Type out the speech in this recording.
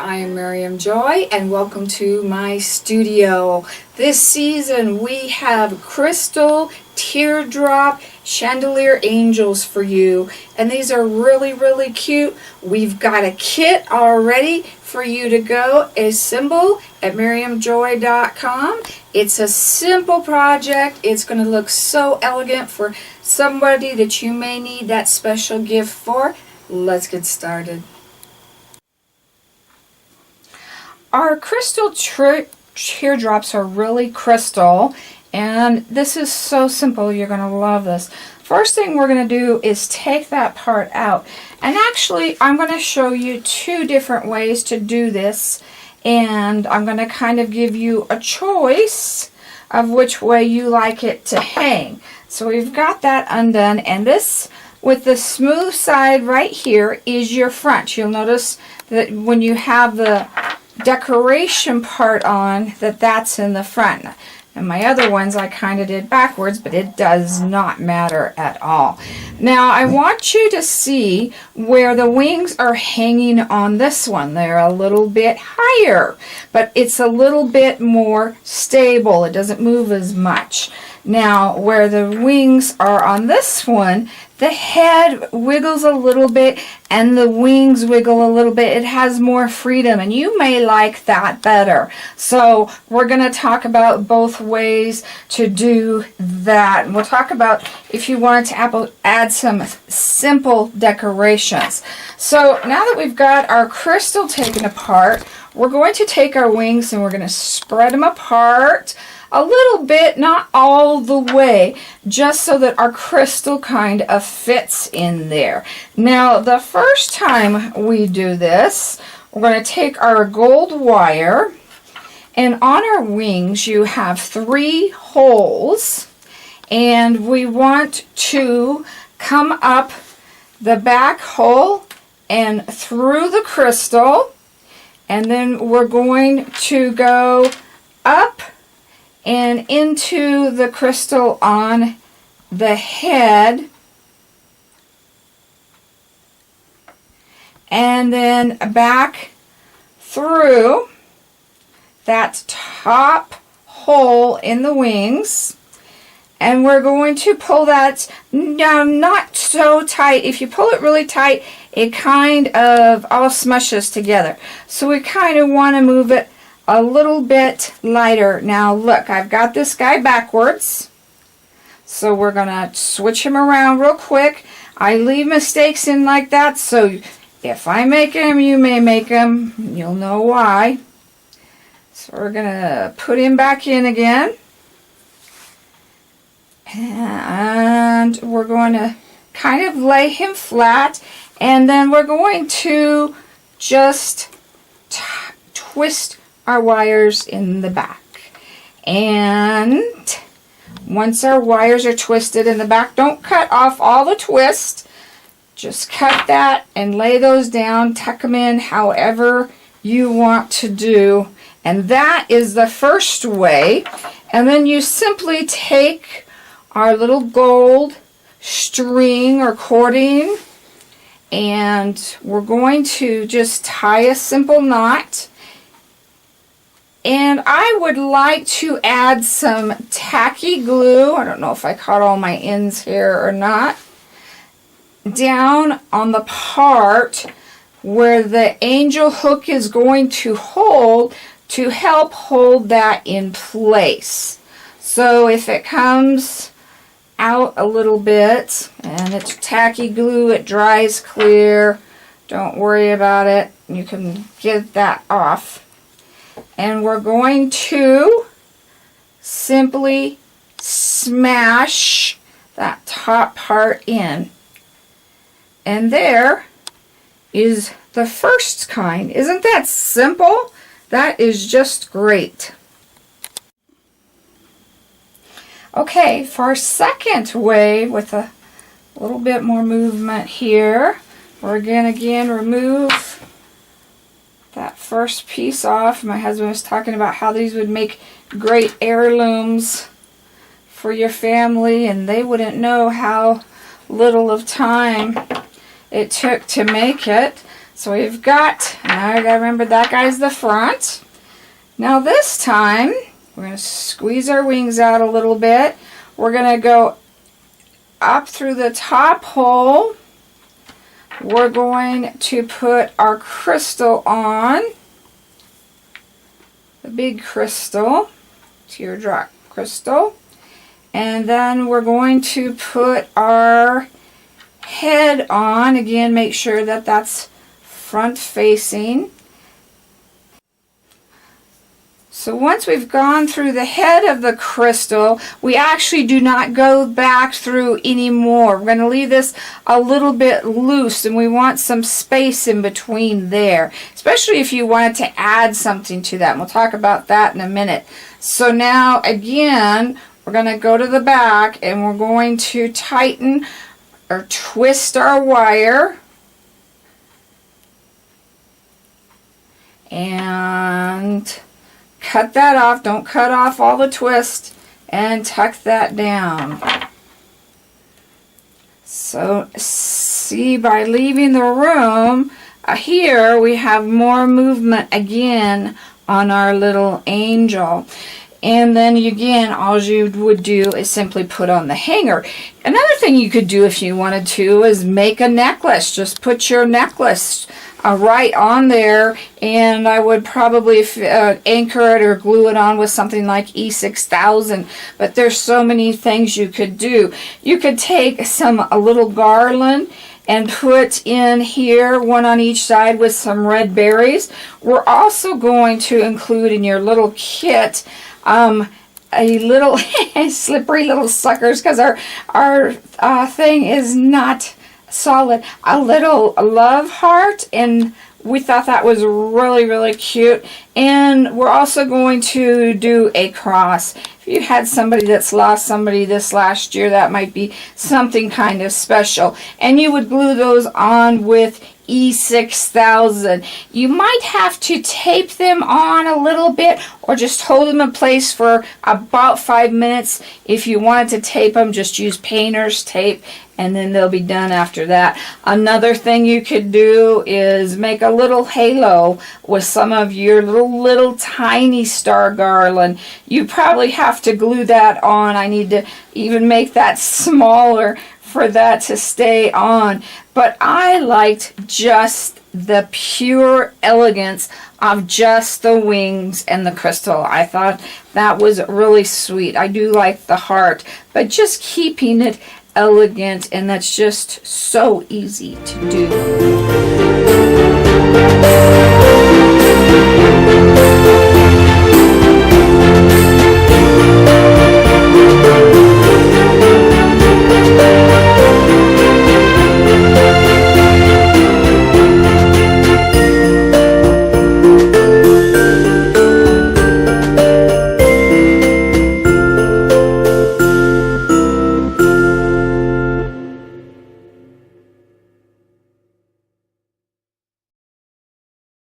I am Miriam Joy and welcome to my studio. This season we have Crystal Teardrop Chandelier Angels for you, and these are really cute. We've got a kit already for you to go assemble at miriamjoy.com. It's a simple project. It's going to look so elegant for somebody that you may need that special gift for. Let's get started. Our crystal teardrops are really crystal, and this is so simple. You're going to love this. First thing we're going to do is take that part out, and actually I'm going to show you two different ways to do this, and I'm going to kind of give you a choice of which way you like it to hang. So we've got that undone, and this with the smooth side right here is your front. You'll notice that when you have the decoration part on, that's in the front. And my other ones I kind of did backwards, but it does not matter at all. Now I want you to see where the wings are hanging on this one. They're a little bit higher, but it's a little bit more stable. It doesn't move as much. Now where the wings are on this one, the head wiggles a little bit and the wings wiggle a little bit. It has more freedom, and you may like that better. So we're going to talk about both ways to do that. And we'll talk about if you want to add some simple decorations. So now that we've got our crystal taken apart, we're going to take our wings and we're going to spread them apart a little bit, not all the way, just so that our crystal kind of fits in there. Now, the first time we do this, we're going to take our gold wire, and on our wings you have 3 holes, and we want to come up the back hole and through the crystal, and then we're going to go up and into the crystal on the head, and then back through that top hole in the wings, and we're going to pull that down, not so tight. If you pull it really tight, it kind of all smushes together. So we kind of want to move it a little bit lighter. Now look, I've got this guy backwards, so we're gonna switch him around real quick. I leave mistakes in like that, so if I make them, you may make them. You'll know why. So we're gonna put him back in again, and we're going to kind of lay him flat, and then we're going to just twist our wires in the back. And once our wires are twisted in the back, don't cut off all the twist, just cut that and lay those down, tuck them in however you want to do. And that is the first way. And then you simply take our little gold string or cording, and we're going to just tie a simple knot. And I would like to add some tacky glue. I don't know if I caught all my ends here or not. Down on the part where the angel hook is going to hold, to help hold that in place. So if it comes out a little bit and it's tacky glue, it dries clear, don't worry about it. You can get that off. And we're going to simply smash that top part in. And there is the first kind. Isn't that simple? That is just great. Okay, for our second way, with a little bit more movement here, we're going to again remove that first piece off. My husband was talking about how these would make great heirlooms for your family, and they wouldn't know how little of time it took to make it. So we've got, I gotta remember that guy's the front. Now this time, we're going to squeeze our wings out a little bit. We're going to go up through the top hole. We're going to put our crystal on. The big crystal, teardrop crystal. And then we're going to put our head on. Again, make sure that that's front facing. So once we've gone through the head of the crystal, we actually do not go back through anymore. We're going to leave this a little bit loose, and we want some space in between there, especially if you wanted to add something to that. And we'll talk about that in a minute. So now, again, we're going to go to the back, and we're going to tighten or twist our wire. And cut that off. Don't cut off all the twist, and tuck that down. So see, by leaving the room, here we have more movement again on our little angel. And then again, all you would do is simply put on the hanger. Another thing you could do if you wanted to is make a necklace. Just put your necklace right on there, and I would probably anchor it or glue it on with something like E6000. But there's so many things you could do. You could take a little garland and put in here, one on each side with some red berries. We're also going to include in your little kit a little slippery little suckers, because our thing is not solid, a little love heart, and we thought that was really, really cute. And we're also going to do a cross. If you had somebody that's lost somebody this last year, that might be something kind of special. And you would glue those on with E6000. You might have to tape them on a little bit, or just hold them in place for about 5 minutes. If you wanted to tape them, just use painter's tape, and then they'll be done after that. Another thing you could do is make a little halo with some of your little tiny star garland. You probably have to glue that on. I need to even make that smaller for that to stay on. But I liked just the pure elegance of just the wings and the crystal. I thought that was really sweet. I do like the heart, but just keeping it elegant, and that's just so easy to do.